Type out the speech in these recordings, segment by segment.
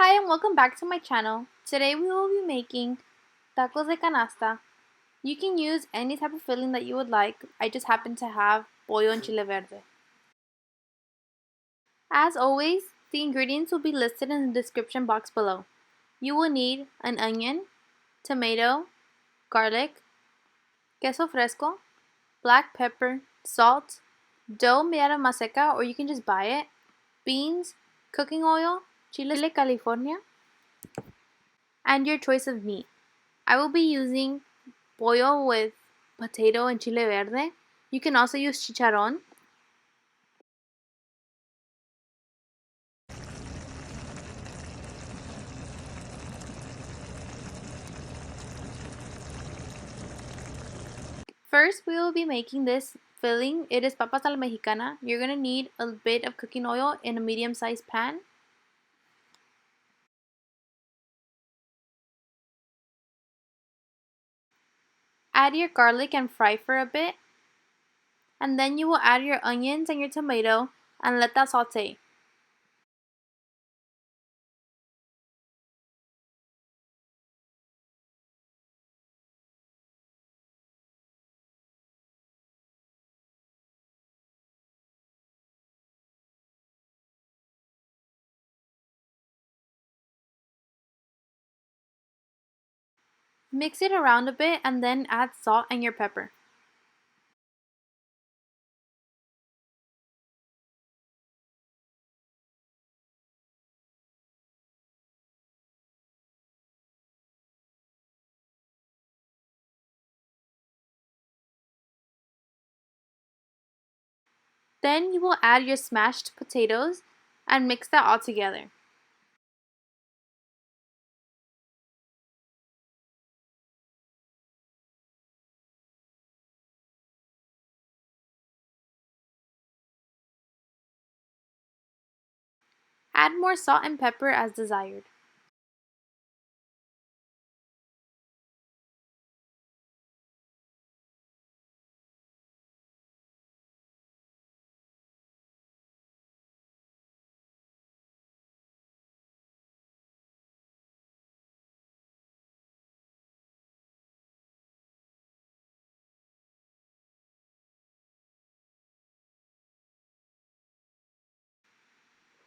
Hi and welcome back to my channel. Today we will be making tacos de canasta. You can use any type of filling that you would like. I just happen to have pollo and chile verde. As always, the ingredients will be listed in the description box below. You will need an onion, tomato, garlic, queso fresco, black pepper, salt, dough made out of maseca or you can just buy it, beans, cooking oil, Chiles California, and your choice of meat. I will be using pollo with potato and chile verde. You can also use chicharrón. First, we will be making this filling. It is papas a la mexicana. You're going to need a bit of cooking oil in a medium-sized pan. Add your garlic and fry for a bit. And then you will add your onions and your tomato and let that saute. Mix it around a bit and then add salt and your pepper. Then you will add your smashed potatoes and mix that all together. Add more salt and pepper as desired.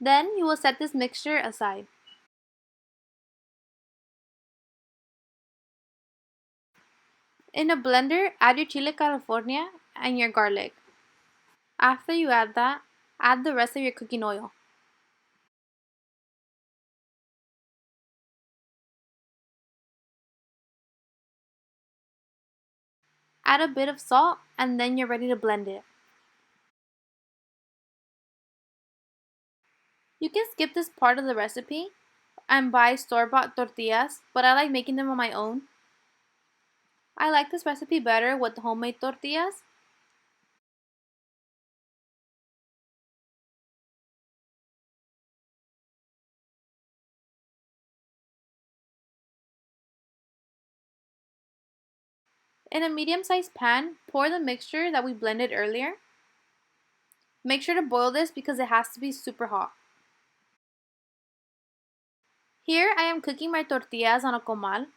Then you will set this mixture aside. In a blender, add your Chile California and your garlic. After you add that, add the rest of your cooking oil. Add a bit of salt and then you're ready to blend it. You can skip this part of the recipe and buy store-bought tortillas, but I like making them on my own. I like this recipe better with homemade tortillas. In a medium-sized pan, pour the mixture that we blended earlier. Make sure to boil this because it has to be super hot. Here I am cooking my tortillas on a comal.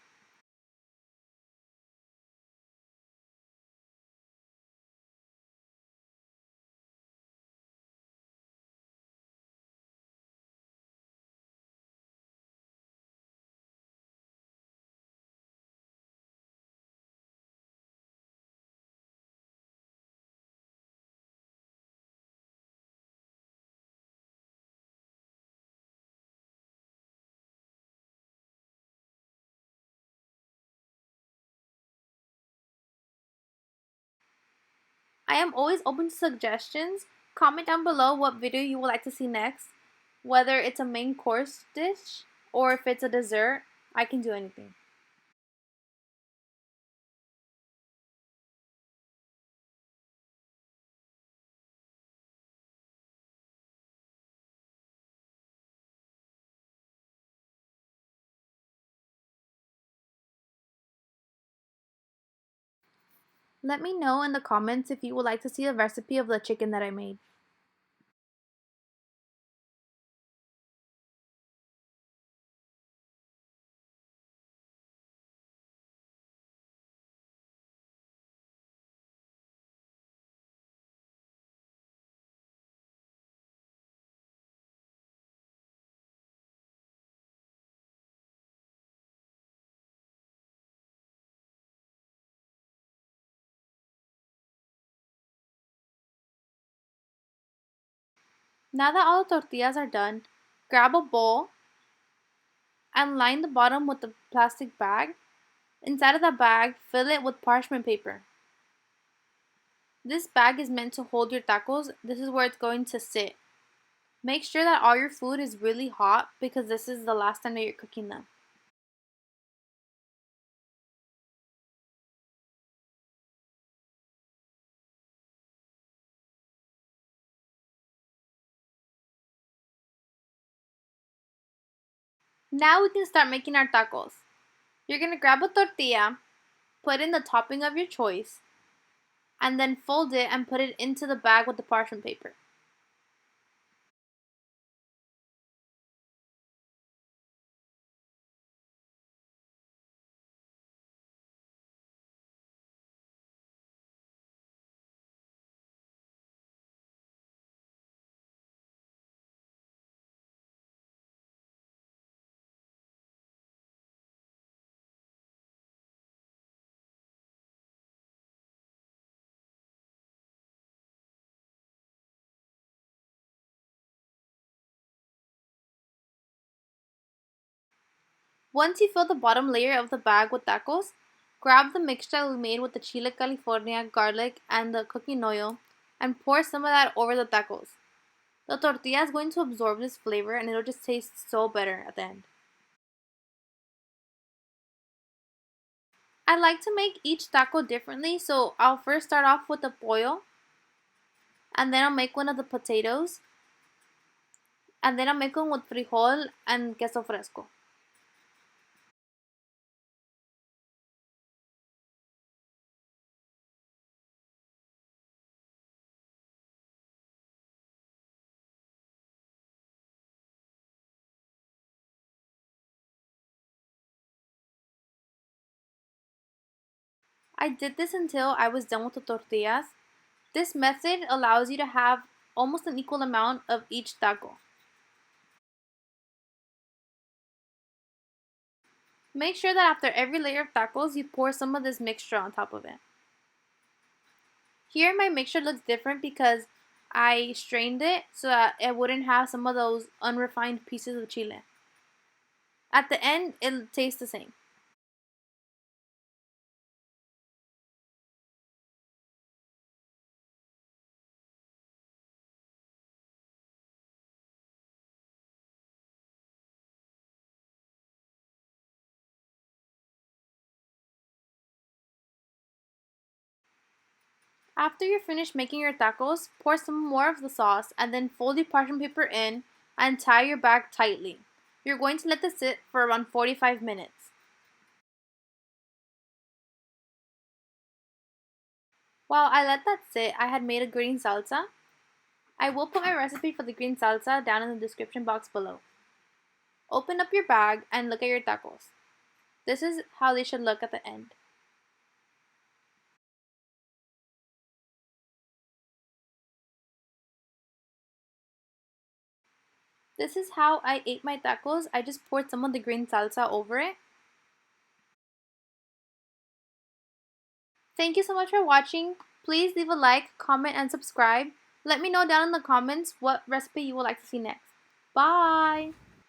I am always open to suggestions. Comment down below what video you would like to see next. Whether it's a main course dish or if it's a dessert, I can do anything. Let me know in the comments if you would like to see the recipe of the chicken that I made. Now that all the tortillas are done, grab a bowl and line the bottom with a plastic bag. Inside of the bag, fill it with parchment paper. This bag is meant to hold your tacos. This is where it's going to sit. Make sure that all your food is really hot because this is the last time that you're cooking them. Now we can start making our tacos. You're going to grab a tortilla, put in the topping of your choice, and then fold it and put it into the bag with the parchment paper. Once you fill the bottom layer of the bag with tacos, grab the mixture that we made with the Chiles California, garlic, and the cooking oil, and pour some of that over the tacos. The tortilla is going to absorb this flavor and it'll just taste so better at the end. I like to make each taco differently, so I'll first start off with the pollo, and then I'll make one of the potatoes, and then I'll make one with frijol and queso fresco. I did this until I was done with the tortillas. This method allows you to have almost an equal amount of each taco. Make sure that after every layer of tacos, you pour some of this mixture on top of it. Here my mixture looks different because I strained it so that it wouldn't have some of those unrefined pieces of chile. At the end, it'll taste the same. After you're finished making your tacos, pour some more of the sauce and then fold your parchment paper in and tie your bag tightly. You're going to let this sit for around 45 minutes. While I let that sit, I had made a green salsa. I will put my recipe for the green salsa down in the description box below. Open up your bag and look at your tacos. This is how they should look at the end. This is how I ate my tacos. I just poured some of the green salsa over it. Thank you so much for watching. Please leave a like, comment, and subscribe. Let me know down in the comments what recipe you would like to see next. Bye!